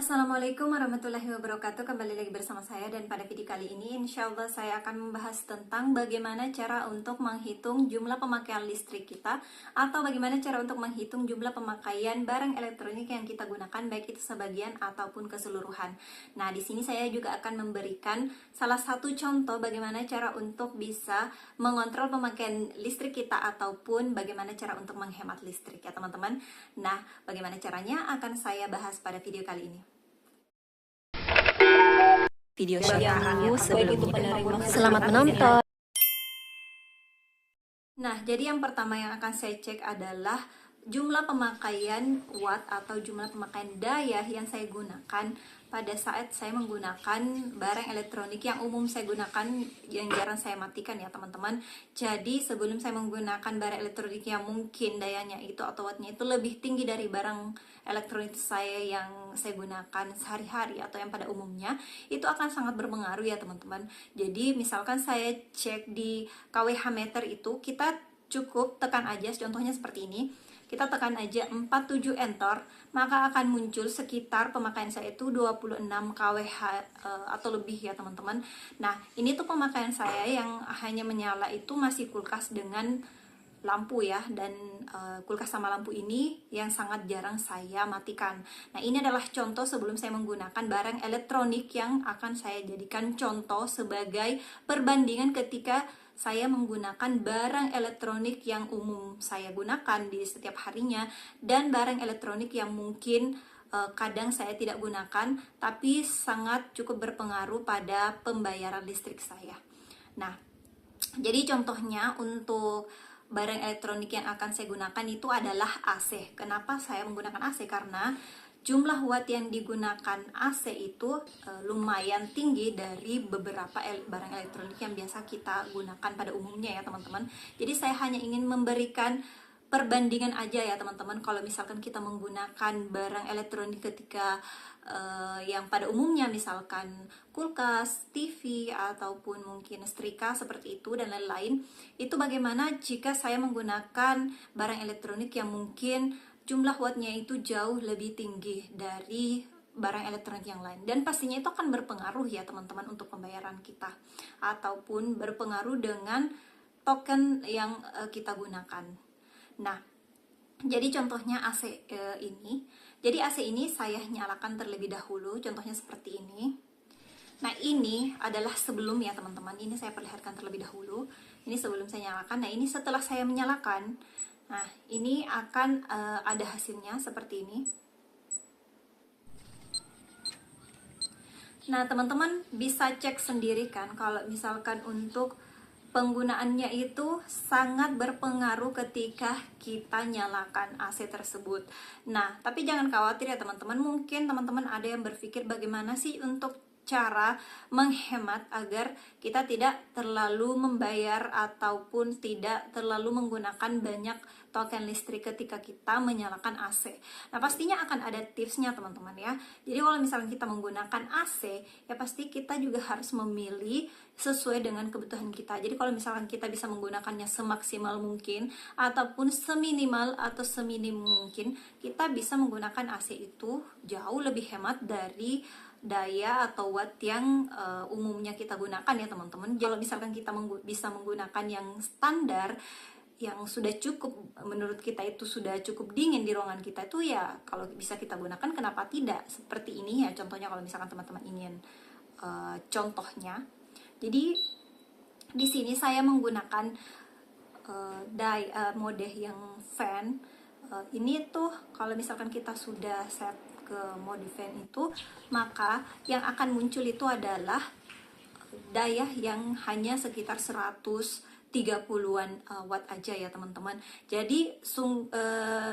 Assalamualaikum warahmatullahi wabarakatuh. Kembali lagi bersama saya, dan pada video kali ini insya Allah saya akan membahas tentang bagaimana cara untuk menghitung jumlah pemakaian listrik kita, atau bagaimana cara untuk menghitung jumlah pemakaian barang elektronik yang kita gunakan, baik itu sebagian ataupun keseluruhan. Nah, di sini saya juga akan memberikan salah satu contoh bagaimana cara untuk bisa mengontrol pemakaian listrik kita, ataupun bagaimana cara untuk menghemat listrik ya teman-teman. Nah, bagaimana caranya akan saya bahas pada video kali ini. Video syarahannya sebelumnya. Selamat menonton. Nah, jadi yang pertama yang akan saya cek adalah jumlah pemakaian watt atau jumlah pemakaian daya yang saya gunakan pada saat saya menggunakan barang elektronik yang umum saya gunakan, yang jarang saya matikan ya teman-teman. Jadi sebelum saya menggunakan barang elektronik yang mungkin dayanya itu atau wattnya itu lebih tinggi dari barang elektronik saya yang saya gunakan sehari-hari atau yang pada umumnya, itu akan sangat berpengaruh ya teman-teman. Jadi misalkan saya cek di kWh meter itu, kita cukup tekan aja, contohnya seperti ini. Kita tekan aja 47 enter, maka akan muncul sekitar pemakaian saya itu 26 kWh atau lebih ya teman-teman. Nah, ini tuh pemakaian saya yang hanya menyala itu masih kulkas dengan lampu ya, dan kulkas sama lampu ini yang sangat jarang saya matikan. Nah, ini adalah contoh sebelum saya menggunakan barang elektronik yang akan saya jadikan contoh sebagai perbandingan ketika saya menggunakan barang elektronik yang umum saya gunakan di setiap harinya, dan barang elektronik yang mungkin kadang saya tidak gunakan tapi sangat cukup berpengaruh pada pembayaran listrik saya. Nah, jadi contohnya untuk barang elektronik yang akan saya gunakan itu adalah AC. Kenapa saya menggunakan AC? Karena jumlah watt yang digunakan AC itu lumayan tinggi dari beberapa barang elektronik yang biasa kita gunakan pada umumnya ya teman-teman. Jadi saya hanya ingin memberikan perbandingan aja ya teman-teman. Kalau misalkan kita menggunakan barang elektronik ketika yang pada umumnya misalkan kulkas, TV, ataupun mungkin setrika seperti itu dan lain-lain, itu bagaimana jika saya menggunakan barang elektronik yang mungkin jumlah wattnya itu jauh lebih tinggi dari barang elektronik yang lain, dan pastinya itu akan berpengaruh ya teman-teman untuk pembayaran kita, ataupun berpengaruh dengan token yang kita gunakan. Nah, jadi contohnya AC ini. Jadi AC ini saya nyalakan terlebih dahulu, contohnya seperti ini. Nah, ini adalah sebelum ya teman-teman. Ini saya perlihatkan terlebih dahulu. Ini sebelum saya nyalakan. Nah, ini setelah saya menyalakan. Nah, ini akan ada hasilnya seperti ini. Nah, teman-teman bisa cek sendiri kan kalau misalkan untuk penggunaannya itu sangat berpengaruh ketika kita nyalakan AC tersebut. Nah, tapi jangan khawatir ya teman-teman. Mungkin teman-teman ada yang berpikir bagaimana sih untuk cara menghemat agar kita tidak terlalu membayar ataupun tidak terlalu menggunakan banyak token listrik ketika kita menyalakan AC. Nah, pastinya akan ada tipsnya teman-teman ya. Jadi kalau misalnya kita menggunakan AC, ya pasti kita juga harus memilih sesuai dengan kebutuhan kita. Jadi kalau misalkan kita bisa menggunakannya semaksimal mungkin ataupun seminimal atau seminim mungkin, kita bisa menggunakan AC itu jauh lebih hemat dari daya atau watt yang umumnya kita gunakan ya teman-teman. Kalau misalkan kita bisa menggunakan yang standar, yang sudah cukup, menurut kita itu sudah cukup dingin di ruangan kita itu, ya kalau bisa kita gunakan, kenapa tidak? Seperti ini ya contohnya kalau misalkan teman-teman ingin contohnya. Jadi di sini saya menggunakan mode yang fan. Ini tuh kalau misalkan kita sudah set ke mode fan itu, maka yang akan muncul itu adalah daya yang hanya sekitar 130-an watt aja ya teman-teman. Jadi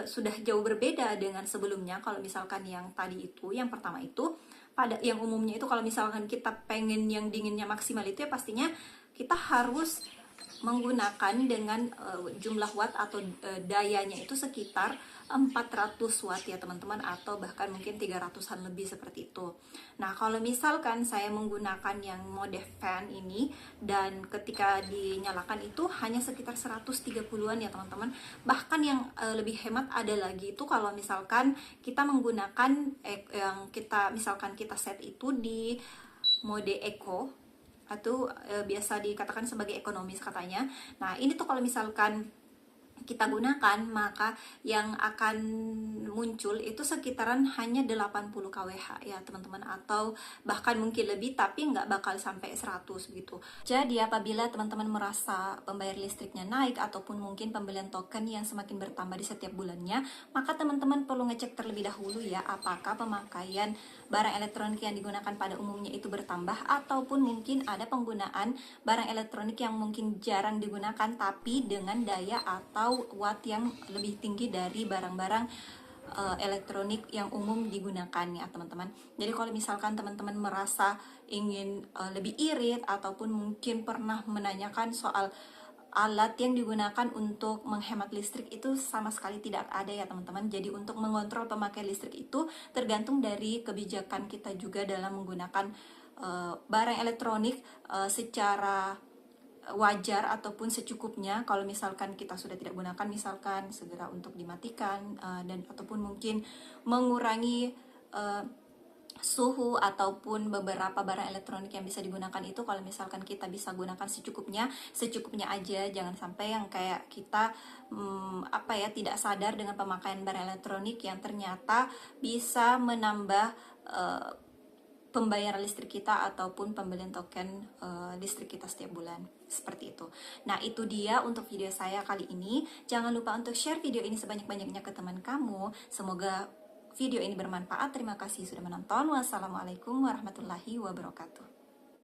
sudah jauh berbeda dengan sebelumnya. Kalau misalkan yang tadi itu, yang pertama itu, pada yang umumnya itu kalau misalkan kita pengen yang dinginnya maksimal itu, ya pastinya kita harus menggunakan dengan jumlah watt atau dayanya itu sekitar 400 watt ya teman-teman, atau bahkan mungkin 300-an lebih seperti itu. Nah, kalau misalkan saya menggunakan yang mode fan ini dan ketika dinyalakan itu hanya sekitar 130-an ya teman-teman. Bahkan yang lebih hemat ada lagi itu kalau misalkan kita menggunakan yang misalkan kita set itu di mode eco atau biasa dikatakan sebagai ekonomis katanya. Nah, ini tuh kalau misalkan kita gunakan, maka yang akan muncul itu sekitaran hanya 80 kWh ya teman-teman, atau bahkan mungkin lebih, tapi nggak bakal sampai 100 gitu. Jadi apabila teman-teman merasa pembayar listriknya naik ataupun mungkin pembelian token yang semakin bertambah di setiap bulannya, maka teman-teman perlu ngecek terlebih dahulu ya, apakah pemakaian barang elektronik yang digunakan pada umumnya itu bertambah, ataupun mungkin ada penggunaan barang elektronik yang mungkin jarang digunakan tapi dengan daya atau watt yang lebih tinggi dari barang-barang elektronik yang umum digunakan ya teman-teman. Jadi kalau misalkan teman-teman merasa ingin lebih irit ataupun mungkin pernah menanyakan soal alat yang digunakan untuk menghemat listrik, itu sama sekali tidak ada ya teman-teman. Jadi untuk mengontrol pemakaian listrik itu tergantung dari kebijakan kita juga dalam menggunakan barang elektronik secara wajar ataupun secukupnya. Kalau misalkan kita sudah tidak gunakan, misalkan segera untuk dimatikan dan ataupun mungkin mengurangi suhu ataupun beberapa barang elektronik yang bisa digunakan itu, kalau misalkan kita bisa gunakan secukupnya aja, jangan sampai yang kayak kita tidak sadar dengan pemakaian barang elektronik yang ternyata bisa menambah pembayaran listrik kita ataupun pembelian token listrik kita setiap bulan, seperti itu. Nah, itu dia untuk video saya kali ini. Jangan lupa untuk share video ini sebanyak-banyaknya ke teman kamu. Semoga video ini bermanfaat. Terima kasih sudah menonton. Wassalamualaikum warahmatullahi wabarakatuh.